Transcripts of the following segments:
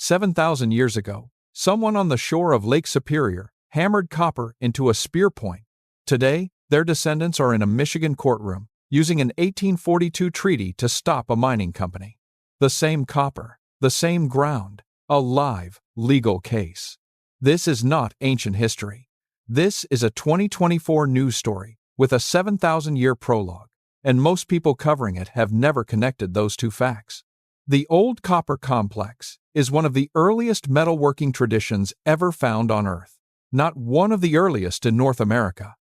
7,000 years ago, someone on the shore of Lake Superior hammered copper into a spear point. Today, their descendants are in a Michigan courtroom, using an 1842 treaty to stop a mining company. The same copper, the same ground, a live, legal case. This is not ancient history. This is a 2024 news story with a 7,000-year prologue, and most people covering it have never connected those two facts. The Old Copper Complex is one of the earliest metalworking traditions ever found on Earth. Not one of the earliest in North America.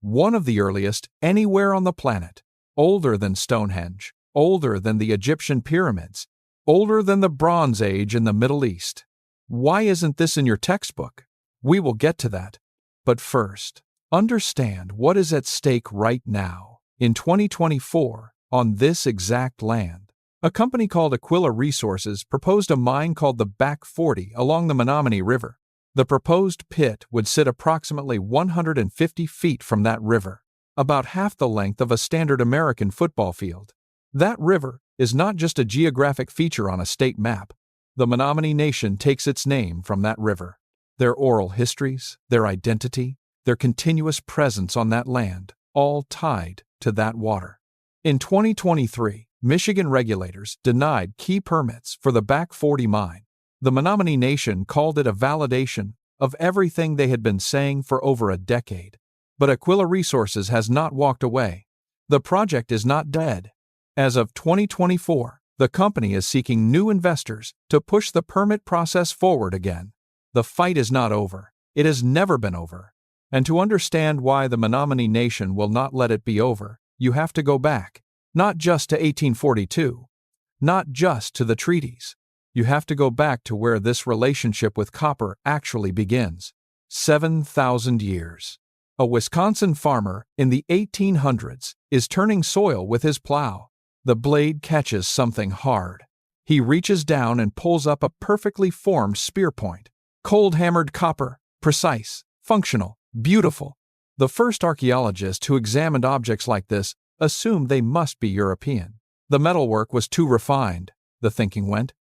One of the earliest anywhere on the planet. Older than Stonehenge, older than the Egyptian pyramids, older than the Bronze Age in the Middle East. Why isn't this in your textbook? We will get to that. But first, understand what is at stake right now, in 2024, on this exact land. A company called Aquila Resources proposed a mine called the Back 40 along the Menominee River. The proposed pit would sit approximately 150 feet from that river, about half the length of a standard American football field. That river is not just a geographic feature on a state map. The Menominee Nation takes its name from that river. Their oral histories, their identity, their continuous presence on that land, all tied to that water. In 2023, Michigan regulators denied key permits for the Back 40 mine. The Menominee Nation called it a validation of everything they had been saying for over a decade. But Aquila Resources has not walked away. The project is not dead. As of 2024, the company is seeking new investors to push the permit process forward again. The fight is not over. It has never been over. And to understand why the Menominee Nation will not let it be over, you have to go back, not just to 1842, not just to the treaties. You have to go back to where this relationship with copper actually begins. 7,000 years. A Wisconsin farmer in the 1800s is turning soil with his plow. The blade catches something hard. He reaches down and pulls up a perfectly formed spear point. Cold-hammered copper, precise, functional, beautiful. The first archaeologist who examined objects like this assumed they must be European. The metalwork was too refined, the thinking went,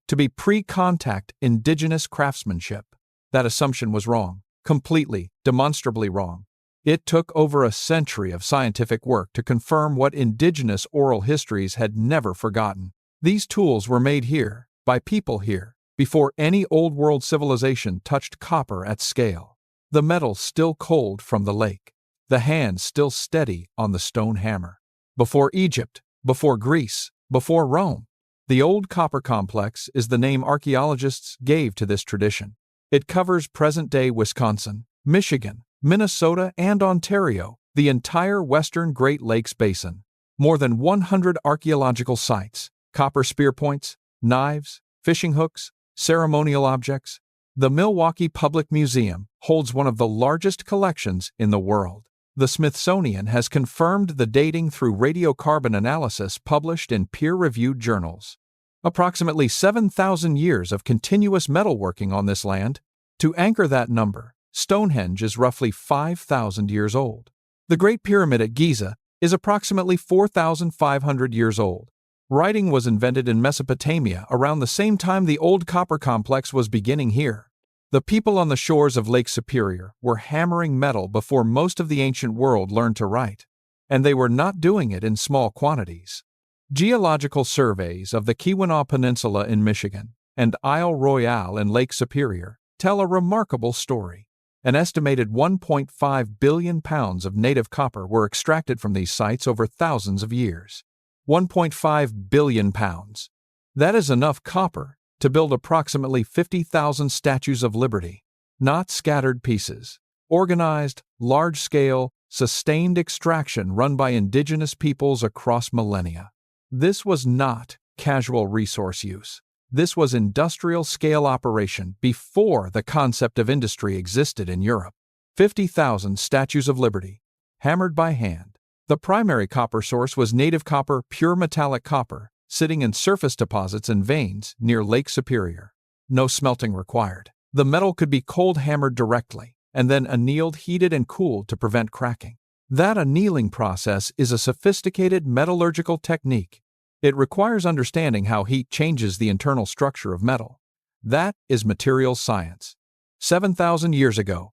to be pre-contact indigenous craftsmanship. That assumption was wrong, completely, demonstrably wrong. It took over a century of scientific work to confirm what indigenous oral histories had never forgotten. These tools were made here, by people here, before any Old World civilization touched copper at scale. The metal still cold from the lake. The hand still steady on the stone hammer. Before Egypt, before Greece, before Rome. The Old Copper Complex is the name archaeologists gave to this tradition. It covers present-day Wisconsin, Michigan, Minnesota, and Ontario, the entire western Great Lakes Basin. More than 100 archaeological sites, copper spear points, knives, fishing hooks, ceremonial objects. The Milwaukee Public Museum holds one of the largest collections in the world. The Smithsonian has confirmed the dating through radiocarbon analysis published in peer-reviewed journals. Approximately 7,000 years of continuous metalworking on this land. To anchor that number, Stonehenge is roughly 5,000 years old. The Great Pyramid at Giza is approximately 4,500 years old. Writing was invented in Mesopotamia around the same time the Old Copper Complex was beginning here. The people on the shores of Lake Superior were hammering metal before most of the ancient world learned to write, and they were not doing it in small quantities. Geological surveys of the Keweenaw Peninsula in Michigan and Isle Royale in Lake Superior tell a remarkable story. An estimated 1.5 billion pounds of native copper were extracted from these sites over thousands of years. 1.5 billion pounds. That is enough copper to build approximately 50,000 statues of liberty, not scattered pieces. Organized, large-scale, sustained extraction run by indigenous peoples across millennia. This was not casual resource use. This was industrial-scale operation before the concept of industry existed in Europe. 50,000 statues of liberty, hammered by hand. The primary copper source was native copper, pure metallic copper, sitting in surface deposits and veins near Lake Superior. No smelting required. The metal could be cold-hammered directly, and then annealed, heated, and cooled to prevent cracking. That annealing process is a sophisticated metallurgical technique. It requires understanding how heat changes the internal structure of metal. That is materials science. 7,000 years ago.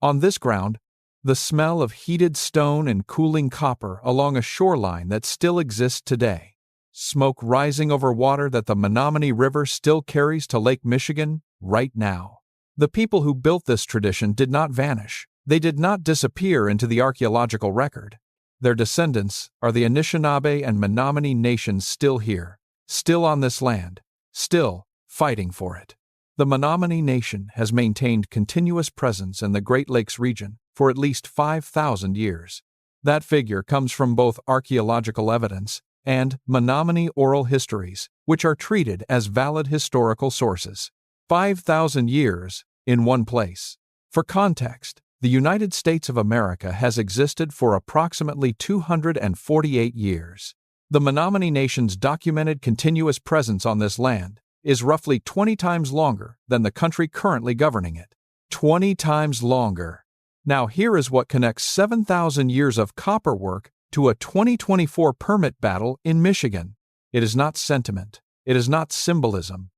On this ground, the smell of heated stone and cooling copper along a shoreline that still exists today. Smoke rising over water that the Menominee River still carries to Lake Michigan right now. The people who built this tradition did not vanish. They did not disappear into the archaeological record. Their descendants are the Anishinaabe and Menominee nations still here, still on this land, still fighting for it. The Menominee Nation has maintained continuous presence in the Great Lakes region for at least 5,000 years. That figure comes from both archaeological evidence and Menominee oral histories, which are treated as valid historical sources. 5,000 years in one place. For context, the United States of America has existed for approximately 248 years. The Menominee Nation's documented continuous presence on this land is roughly 20 times longer than the country currently governing it. 20 times longer. Now here is what connects 7,000 years of copper work to a 2024 permit battle in Michigan. It is not sentiment. It is not symbolism.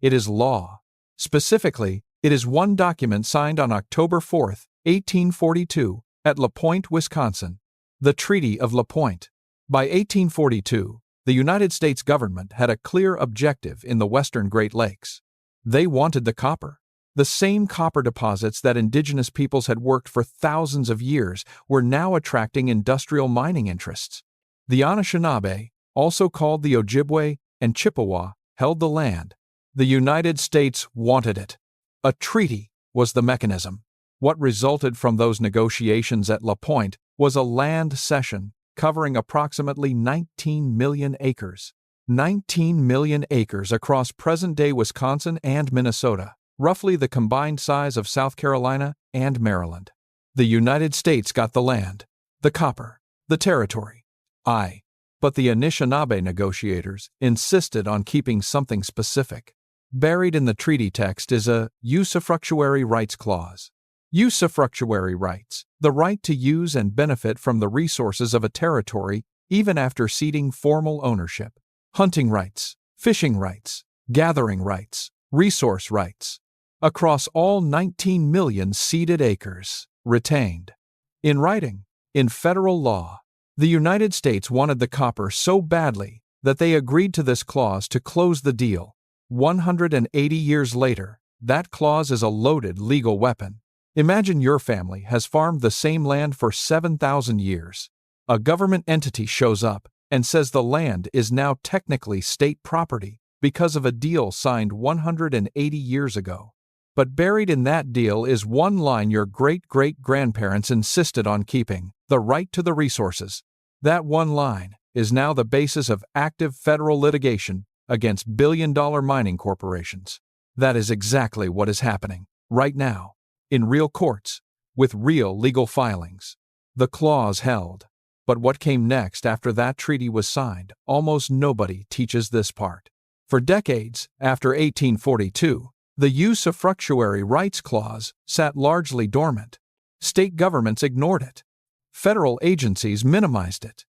It is law. Specifically, it is one document signed on October 4, 1842, at La Pointe, Wisconsin, the Treaty of La Pointe. By 1842, the United States government had a clear objective in the western Great Lakes. They wanted the copper. The same copper deposits that indigenous peoples had worked for thousands of years were now attracting industrial mining interests. The Anishinaabe, also called the Ojibwe and Chippewa, held the land. The United States wanted it. A treaty was the mechanism. What resulted from those negotiations at La Pointe was a land cession covering approximately 19 million acres. 19 million acres across present-day Wisconsin and Minnesota, roughly the combined size of South Carolina and Maryland. The United States got the land, the copper, the territory. But the Anishinaabe negotiators insisted on keeping something specific. Buried in the treaty text is a usufructuary rights clause. Usufructuary rights, the right to use and benefit from the resources of a territory even after ceding formal ownership. Hunting rights, fishing rights, gathering rights, resource rights. Across all 19 million ceded acres, retained. In writing, in federal law, the United States wanted the copper so badly that they agreed to this clause to close the deal. 180 years later, that clause is a loaded legal weapon. Imagine your family has farmed the same land for 7,000 years. A government entity shows up and says the land is now technically state property because of a deal signed 180 years ago. But buried in that deal is one line your great-great-grandparents insisted on keeping: the right to the resources. That one line is now the basis of active federal litigation against billion-dollar mining corporations. That is exactly what is happening right now, in real courts, with real legal filings. The clause held. But what came next after that treaty was signed, almost nobody teaches this part. For decades after 1842, the usufructuary rights clause sat largely dormant. State governments ignored it. Federal agencies minimized it.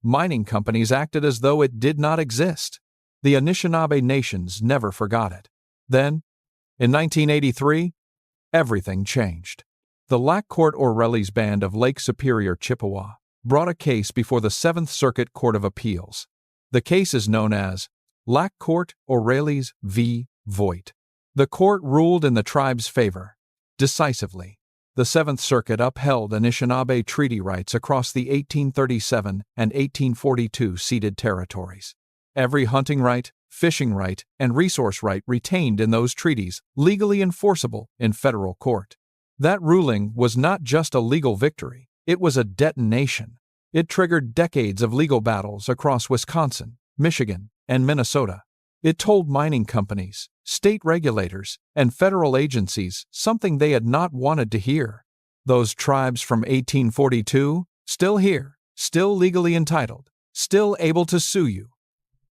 Mining companies acted as though it did not exist. The Anishinaabe nations never forgot it. Then, in 1983, everything changed. The Lac Court O'Reilly's band of Lake Superior, Chippewa, brought a case before the 7th Circuit Court of Appeals. The case is known as Lac Court O'Reilly's v. Voigt. The court ruled in the tribe's favor. Decisively, the 7th Circuit upheld Anishinaabe treaty rights across the 1837 and 1842 ceded territories. Every hunting right, fishing right, and resource right retained in those treaties legally enforceable in federal court. That ruling was not just a legal victory, it was a detonation. It triggered decades of legal battles across Wisconsin, Michigan, and Minnesota. It told mining companies, state regulators, and federal agencies something they had not wanted to hear. Those tribes from 1842, still here, still legally entitled, still able to sue you.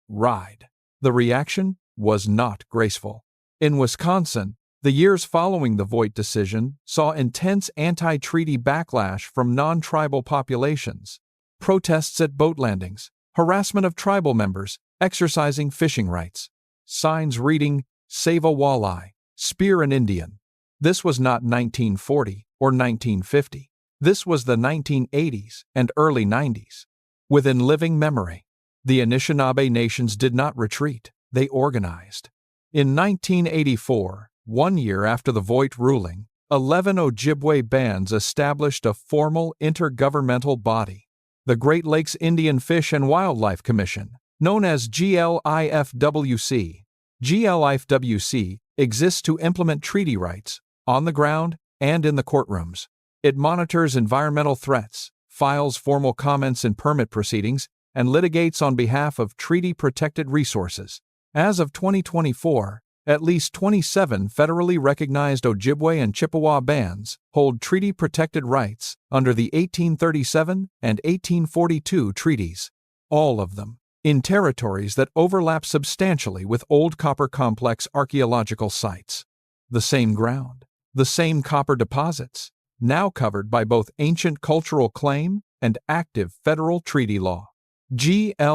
Ride. The reaction was not graceful. In Wisconsin, the years following the Voigt decision saw intense anti-treaty backlash from non-tribal populations. Protests at boat landings, harassment of tribal members exercising fishing rights, signs reading, save a walleye, spear an Indian. This was not 1940 or 1950. This was the 1980s and early 90s. Within living memory, the Anishinaabe nations did not retreat, they organized. In 1984, 1 year after the Voight ruling, 11 Ojibwe bands established a formal intergovernmental body, the Great Lakes Indian Fish and Wildlife Commission, known as GLIFWC. GLIFWC exists to implement treaty rights, on the ground and in the courtrooms. It monitors environmental threats, files formal comments in permit proceedings, and litigates on behalf of treaty-protected resources. As of 2024, at least 27 federally recognized Ojibwe and Chippewa bands hold treaty-protected rights under the 1837 and 1842 treaties, all of them in territories that overlap substantially with old copper complex archaeological sites. The same ground, the same copper deposits, now covered by both ancient cultural claim and active federal treaty law. GLIFWC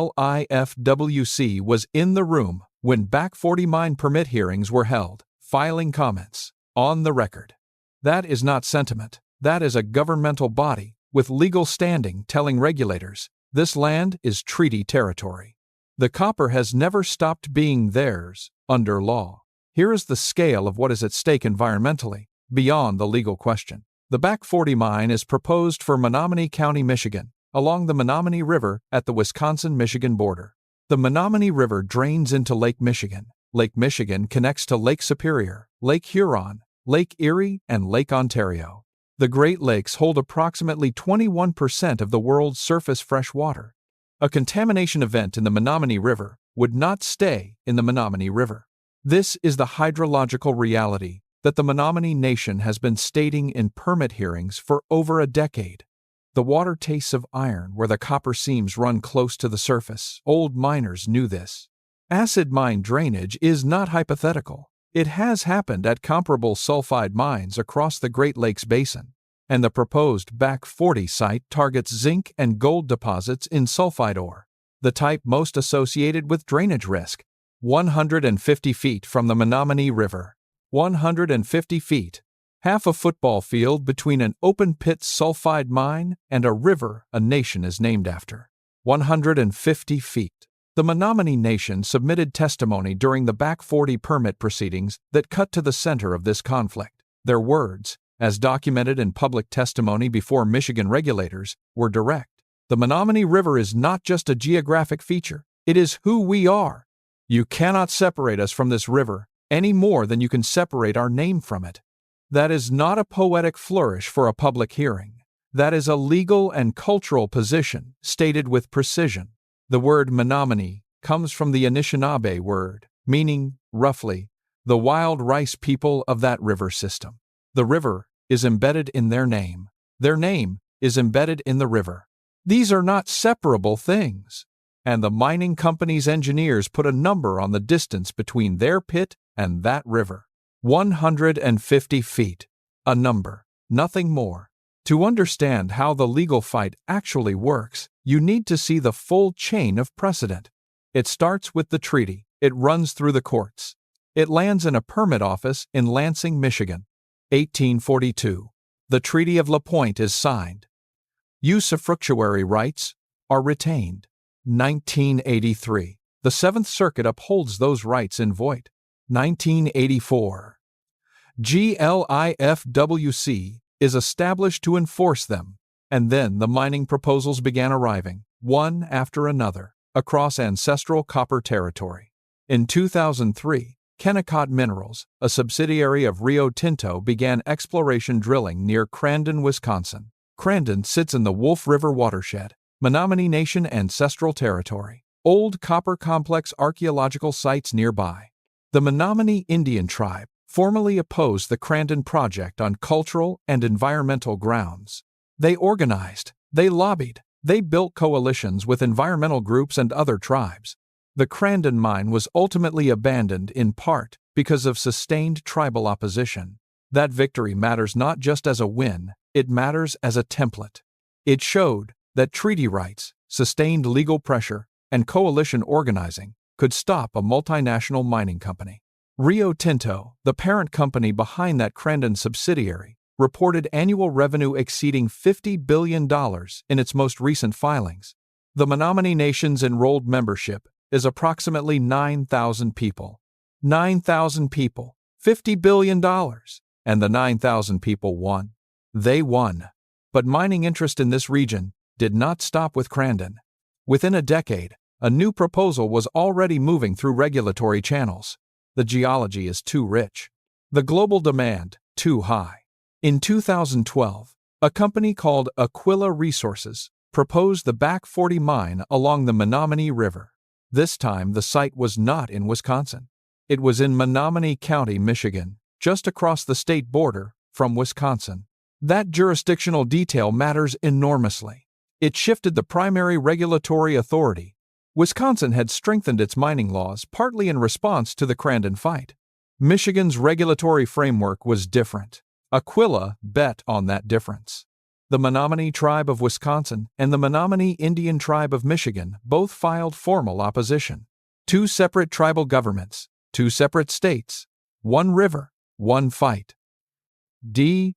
was in the room when Back 40 mine permit hearings were held, filing comments, on the record. That is not sentiment, that is a governmental body with legal standing telling regulators, this land is treaty territory. The copper has never stopped being theirs, under law. Here is the scale of what is at stake environmentally, beyond the legal question. The Back 40 mine is proposed for Menominee County, Michigan, along the Menominee River at the Wisconsin-Michigan border. The Menominee River drains into Lake Michigan. Lake Michigan connects to Lake Superior, Lake Huron, Lake Erie, and Lake Ontario. The Great Lakes hold approximately 21% of the world's surface fresh water. A contamination event in the Menominee River would not stay in the Menominee River. This is the hydrological reality that the Menominee Nation has been stating in permit hearings for over a decade. The water tastes of iron where the copper seams run close to the surface. Old miners knew this. Acid mine drainage is not hypothetical. It has happened at comparable sulfide mines across the Great Lakes Basin, and the proposed Back 40 site targets zinc and gold deposits in sulfide ore, the type most associated with drainage risk. 150 feet from the Menominee River. 150 feet. Half a football field between an open-pit sulfide mine and a river a nation is named after. 150 feet. The Menominee Nation submitted testimony during the Back 40 permit proceedings that cut to the center of this conflict. Their words, as documented in public testimony before Michigan regulators, were direct. The Menominee River is not just a geographic feature, it is who we are. You cannot separate us from this river any more than you can separate our name from it. That is not a poetic flourish for a public hearing. That is a legal and cultural position stated with precision. The word Menominee comes from the Anishinaabe word, meaning, roughly, the wild rice people of that river system. The river is embedded in their name. Their name is embedded in the river. These are not separable things. And the mining company's engineers put a number on the distance between their pit and that river. 150 feet. A number, nothing more. To understand how the legal fight actually works, you need to see the full chain of precedent. It starts with the treaty. It runs through the courts. It lands in a permit office in Lansing, Michigan. 1842. The Treaty of La Pointe is signed. Usufructuary rights are retained. 1983. The Seventh Circuit upholds those rights in Voight. 1984. GLIFWC is established to enforce them, and then the mining proposals began arriving, one after another, across ancestral copper territory. In 2003, Kennecott Minerals, a subsidiary of Rio Tinto, began exploration drilling near Crandon, Wisconsin. Crandon sits in the Wolf River watershed, Menominee Nation ancestral territory. Old copper complex archaeological sites nearby. The Menominee Indian tribe formally opposed the Crandon project on cultural and environmental grounds. They organized, they lobbied, they built coalitions with environmental groups and other tribes. The Crandon mine was ultimately abandoned in part because of sustained tribal opposition. That victory matters not just as a win, it matters as a template. It showed that treaty rights, sustained legal pressure, and coalition organizing could stop a multinational mining company. Rio Tinto, the parent company behind that Crandon subsidiary, reported annual revenue exceeding $50 billion in its most recent filings. The Menominee Nation's enrolled membership is approximately 9,000 people. 9,000 people, $50 billion, and the 9,000 people won. They won. But mining interest in this region did not stop with Crandon. Within a decade, a new proposal was already moving through regulatory channels. The geology is too rich. The global demand, too high. In 2012, a company called Aquila Resources proposed the Back 40 mine along the Menominee River. This time, the site was not in Wisconsin. It was in Menominee County, Michigan, just across the state border from Wisconsin. That jurisdictional detail matters enormously. It shifted the primary regulatory authority. Wisconsin had strengthened its mining laws partly in response to the Crandon fight. Michigan's regulatory framework was different. Aquila bet on that difference. The Menominee Tribe of Wisconsin and the Menominee Indian Tribe of Michigan both filed formal opposition. Two separate tribal governments, two separate states, one river, one fight. The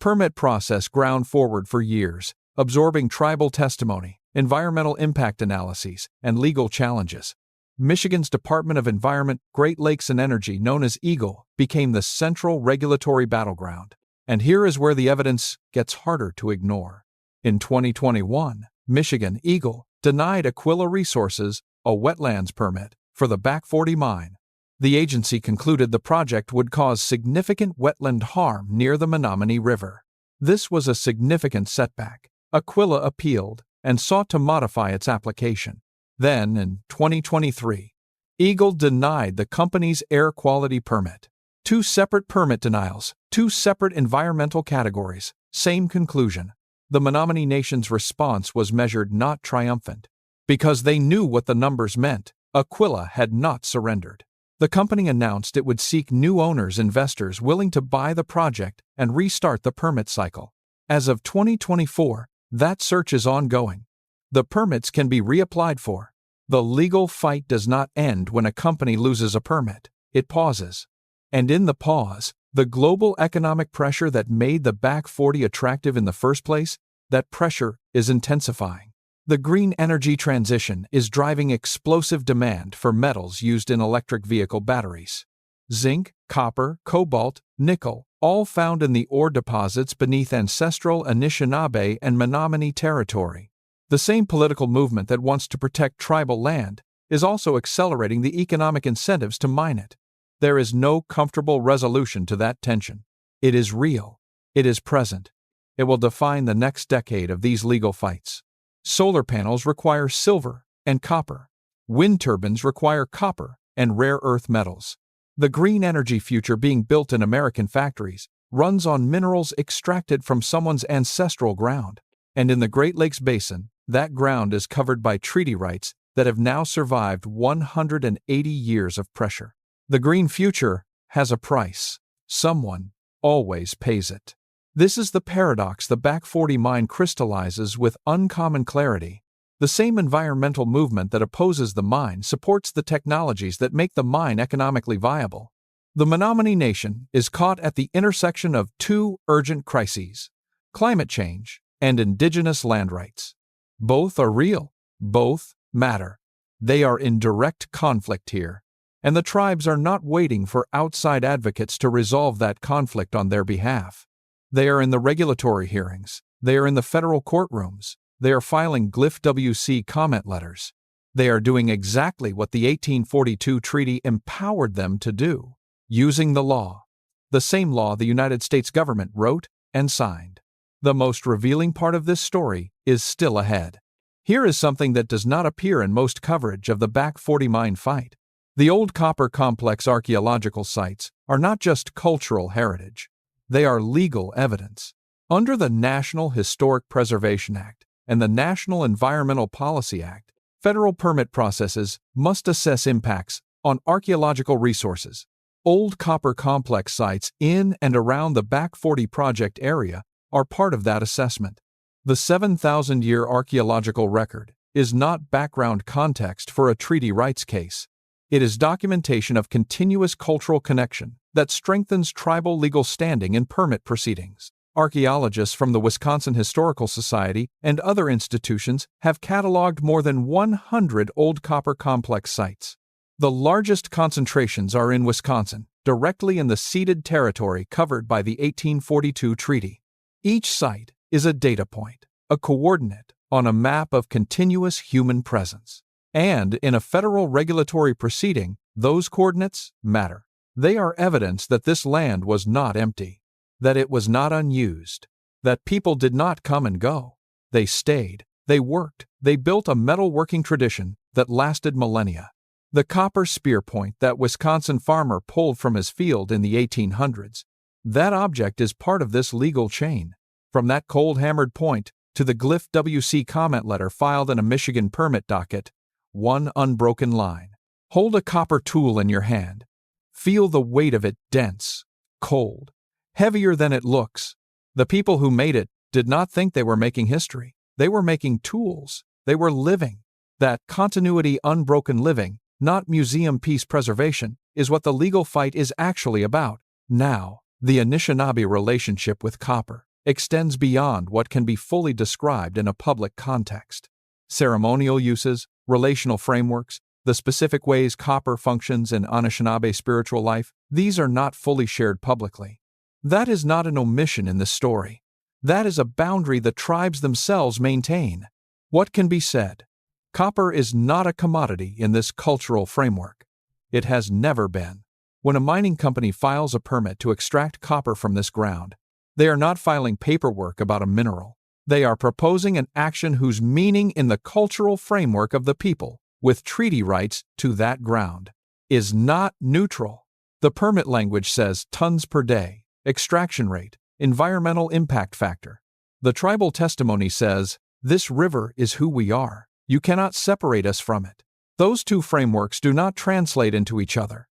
permit process ground forward for years, absorbing tribal testimony, environmental impact analyses, and legal challenges. Michigan's Department of Environment, Great Lakes and Energy, known as EGLE, became the central regulatory battleground. And here is where the evidence gets harder to ignore. In 2021, Michigan EGLE denied Aquila Resources a wetlands permit for the Back 40 mine. The agency concluded the project would cause significant wetland harm near the Menominee River. This was a significant setback. Aquila appealed and sought to modify its application. Then, in 2023, EGLE denied the company's air quality permit. Two separate permit denials, two separate environmental categories, same conclusion. The Menominee Nation's response was measured not triumphant. Because they knew what the numbers meant, Aquila had not surrendered. The company announced it would seek new investors willing to buy the project and restart the permit cycle. As of 2024, that search is ongoing. The permits can be reapplied for. The legal fight does not end when a company loses a permit. It pauses. And in the pause, the global economic pressure that made the Back 40 attractive in the first place, that pressure is intensifying. The green energy transition is driving explosive demand for metals used in electric vehicle batteries. Zinc, copper, cobalt, nickel, all found in the ore deposits beneath ancestral Anishinaabe and Menominee territory. The same political movement that wants to protect tribal land is also accelerating the economic incentives to mine it. There is no comfortable resolution to that tension. It is real. It is present. It will define the next decade of these legal fights. Solar panels require silver and copper. Wind turbines require copper and rare earth metals. The green energy future being built in American factories runs on minerals extracted from someone's ancestral ground. And in the Great Lakes Basin, that ground is covered by treaty rights that have now survived 180 years of pressure. The green future has a price. Someone always pays it. This is the paradox the Back 40 mine crystallizes with uncommon clarity. The same environmental movement that opposes the mine supports the technologies that make the mine economically viable. The Menominee Nation is caught at the intersection of two urgent crises: climate change and indigenous land rights. Both are real. Both matter. They are in direct conflict here. And the tribes are not waiting for outside advocates to resolve that conflict on their behalf. They are in the regulatory hearings. They are in the federal courtrooms. They are filing Glyph WC comment letters. They are doing exactly what the 1842 treaty empowered them to do, using the law. The same law the United States government wrote and signed. The most revealing part of this story is still ahead. Here is something that does not appear in most coverage of the Back 40 mine fight. The old copper complex archaeological sites are not just cultural heritage. They are legal evidence. Under the National Historic Preservation Act and the National Environmental Policy Act, federal permit processes must assess impacts on archaeological resources. Old copper complex sites in and around the Back 40 project area are part of that assessment. The 7,000-year archaeological record is not background context for a treaty rights case. It is documentation of continuous cultural connection that strengthens tribal legal standing in permit proceedings. Archaeologists from the Wisconsin Historical Society and other institutions have cataloged more than 100 old copper complex sites. The largest concentrations are in Wisconsin, directly in the ceded territory covered by the 1842 treaty. Each site is a data point, a coordinate on a map of continuous human presence. And in a federal regulatory proceeding, those coordinates matter. They are evidence that this land was not empty, that it was not unused, that people did not come and go. They stayed, they worked, they built a metalworking tradition that lasted millennia. The copper spear point that Wisconsin farmer pulled from his field in the 1800s, that object is part of this legal chain. From that cold-hammered point to the glyph WC comment letter filed in a Michigan permit docket, one unbroken line. Hold a copper tool in your hand. Feel the weight of it, dense, cold, heavier than it looks. The people who made it did not think they were making history. They were making tools. They were living. That continuity, unbroken living, not museum piece preservation, is what the legal fight is actually about. Now, the Anishinaabe relationship with copper extends beyond what can be fully described in a public context. Ceremonial uses, relational frameworks, the specific ways copper functions in Anishinaabe spiritual life, these are not fully shared publicly. That is not an omission in this story. That is a boundary the tribes themselves maintain. What can be said? Copper is not a commodity in this cultural framework. It has never been. When a mining company files a permit to extract copper from this ground, they are not filing paperwork about a mineral. They are proposing an action whose meaning in the cultural framework of the people, with treaty rights to that ground, is not neutral. The permit language says tons per day, extraction rate, environmental impact factor. The tribal testimony says, this river is who we are. You cannot separate us from it. Those two frameworks do not translate into each other.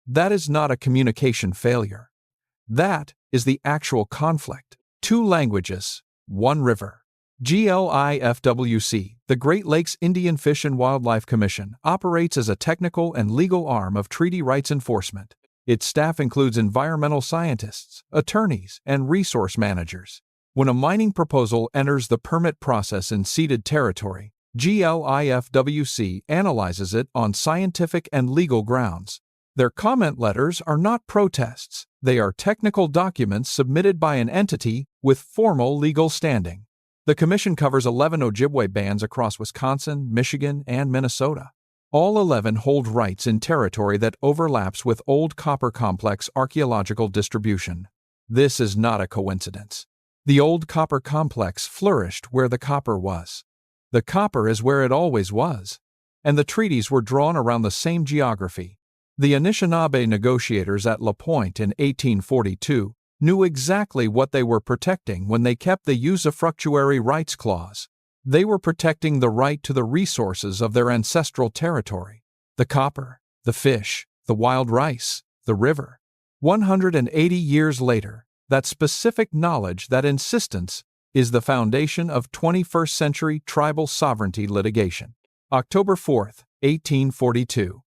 That is not a communication failure. That is the actual conflict. Two languages, one river. GLIFWC, the Great Lakes Indian Fish and Wildlife Commission, operates as a technical and legal arm of treaty rights enforcement. Its staff includes environmental scientists, attorneys, and resource managers. When a mining proposal enters the permit process in ceded territory, GLIFWC analyzes it on scientific and legal grounds. Their comment letters are not protests. They are technical documents submitted by an entity with formal legal standing. The Commission covers 11 Ojibwe bands across Wisconsin, Michigan, and Minnesota. All 11 hold rights in territory that overlaps with old copper complex archaeological distribution. This is not a coincidence. The old copper complex flourished where the copper was. The copper is where it always was, and the treaties were drawn around the same geography. The Anishinaabe negotiators at La Pointe in 1842 knew exactly what they were protecting when they kept the usufructuary rights clause. They were protecting the right to the resources of their ancestral territory, the copper, the fish, the wild rice, the river. 180 years later, that specific knowledge, that insistence, is the foundation of 21st century tribal sovereignty litigation. October 4, 1842.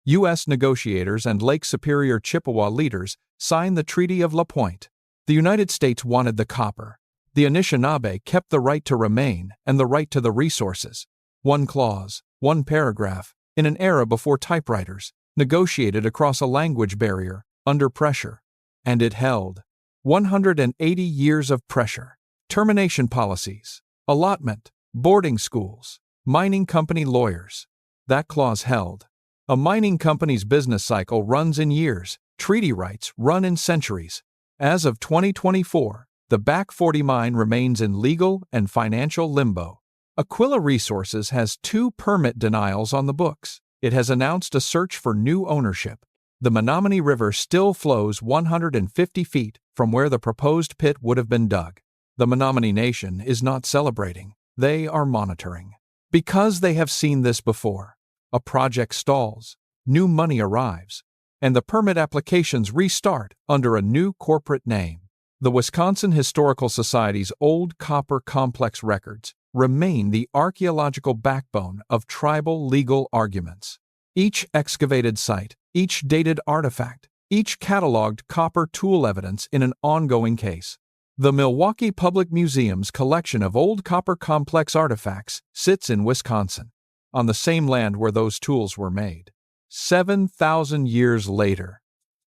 U.S. negotiators and Lake Superior Chippewa leaders signed the Treaty of La Pointe. The United States wanted the copper. The Anishinaabe kept the right to remain and the right to the resources. One clause, one paragraph, in an era before typewriters, negotiated across a language barrier, under pressure. And it held. 180 years of pressure. Termination policies, allotment, boarding schools, mining company lawyers. That clause held. A mining company's business cycle runs in years, treaty rights run in centuries. As of 2024, the Back 40 mine remains in legal and financial limbo. Aquila Resources has 2 permit denials on the books. It has announced a search for new ownership. The Menominee River still flows 150 feet from where the proposed pit would have been dug. The Menominee Nation is not celebrating. They are monitoring. Because they have seen this before. A project stalls, new money arrives, and the permit applications restart under a new corporate name. The Wisconsin Historical Society's old copper complex records remain the archaeological backbone of tribal legal arguments. Each excavated site, each dated artifact, each cataloged copper tool evidence in an ongoing case. The Milwaukee Public Museum's collection of old copper complex artifacts sits in Wisconsin, on the same land where those tools were made. 7,000 years later.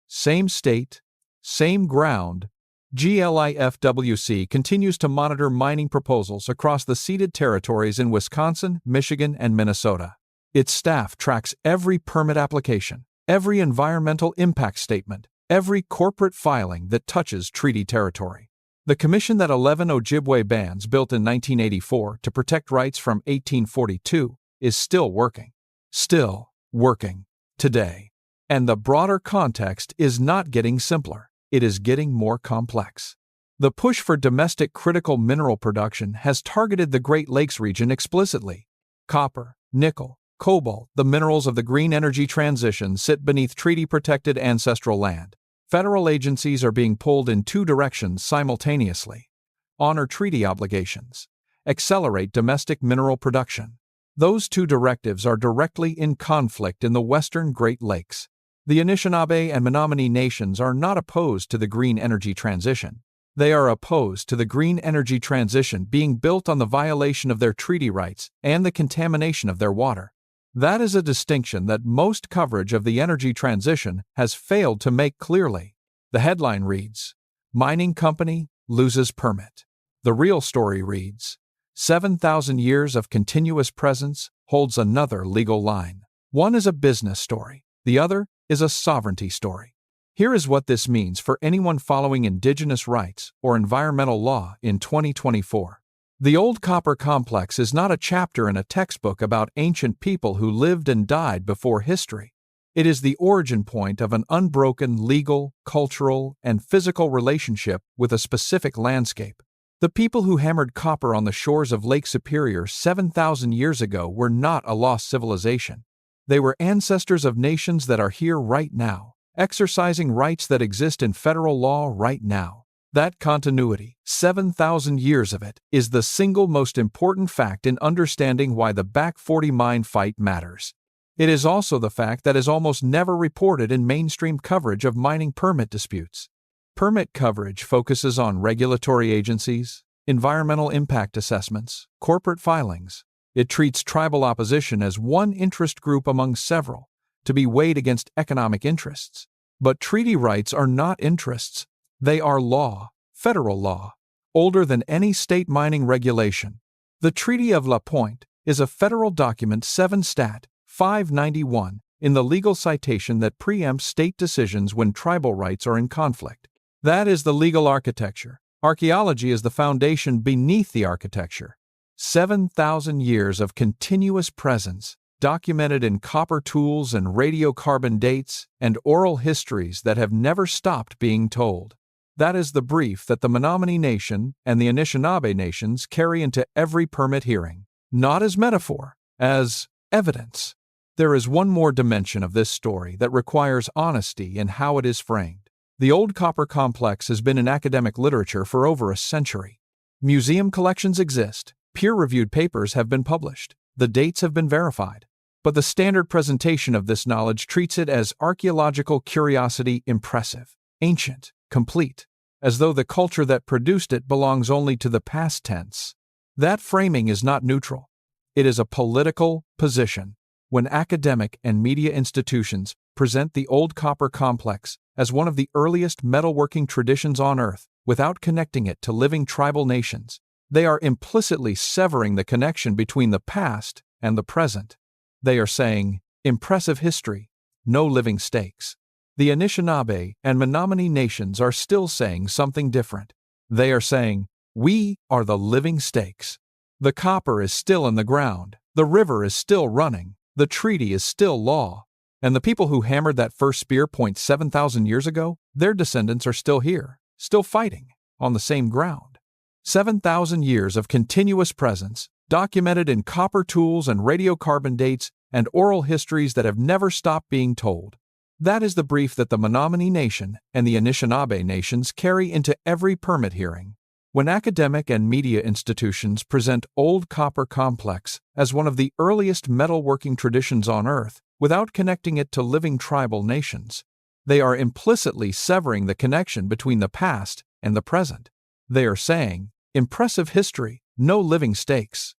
Same state, same ground. GLIFWC continues to monitor mining proposals across the ceded territories in Wisconsin, Michigan, and Minnesota. Its staff tracks every permit application, every environmental impact statement, every corporate filing that touches treaty territory. The commission that 11 Ojibwe bands built in 1984 to protect rights from 1842 is still working. Still working. Today. And the broader context is not getting simpler. It is getting more complex. The push for domestic critical mineral production has targeted the Great Lakes region explicitly. Copper, nickel, cobalt, the minerals of the green energy transition, sit beneath treaty-protected ancestral land. Federal agencies are being pulled in two directions simultaneously. Honor treaty obligations. Accelerate domestic mineral production. Those two directives are directly in conflict in the western Great Lakes. The Anishinaabe and Menominee nations are not opposed to the green energy transition. They are opposed to the green energy transition being built on the violation of their treaty rights and the contamination of their water. That is a distinction that most coverage of the energy transition has failed to make clearly. The headline reads, "Mining Company Loses Permit." The real story reads, 7,000 years of continuous presence holds another legal line. One is a business story. The other is a sovereignty story. Here is what this means for anyone following Indigenous rights or environmental law in 2024. The Old Copper Complex is not a chapter in a textbook about ancient people who lived and died before history. It is the origin point of an unbroken legal, cultural, and physical relationship with a specific landscape. The people who hammered copper on the shores of Lake Superior 7,000 years ago were not a lost civilization. They were ancestors of nations that are here right now, exercising rights that exist in federal law right now. That continuity, 7,000 years of it, is the single most important fact in understanding why the Back 40 mine fight matters. It is also the fact that is almost never reported in mainstream coverage of mining permit disputes. Permit coverage focuses on regulatory agencies, environmental impact assessments, corporate filings. It treats tribal opposition as one interest group among several, to be weighed against economic interests. But treaty rights are not interests. They are law, federal law, older than any state mining regulation. The Treaty of La Pointe is a federal document 7 Stat. 591 in the legal citation that preempts state decisions when tribal rights are in conflict. That is the legal architecture. Archaeology is the foundation beneath the architecture. 7,000 years of continuous presence, documented in copper tools and radiocarbon dates and oral histories that have never stopped being told. That is the brief that the Menominee Nation and the Anishinaabe nations carry into every permit hearing, not as metaphor, as evidence. There is one more dimension of this story that requires honesty in how it is framed. The Old Copper Complex has been in academic literature for over a century. Museum collections exist, peer-reviewed papers have been published, the dates have been verified. But the standard presentation of this knowledge treats it as archaeological curiosity, impressive, ancient, complete, as though the culture that produced it belongs only to the past tense. That framing is not neutral. It is a political position. When academic and media institutions present the Old Copper Complex as one of the earliest metalworking traditions on Earth without connecting it to living tribal nations, they are implicitly severing the connection between the past and the present. They are saying, impressive history, no living stakes. The Anishinaabe and Menominee nations are still saying something different. They are saying, we are the living stakes. The copper is still in the ground, the river is still running, the treaty is still law. And the people who hammered that first spear point 7,000 years ago, their descendants are still here, still fighting, on the same ground. 7,000 years of continuous presence, documented in copper tools and radiocarbon dates and oral histories that have never stopped being told. That is the brief that the Menominee Nation and the Anishinaabe nations carry into every permit hearing. When academic and media institutions present Old Copper Complex as one of the earliest metalworking traditions on Earth without connecting it to living tribal nations. They are implicitly severing the connection between the past and the present. They are saying, impressive history, no living stakes.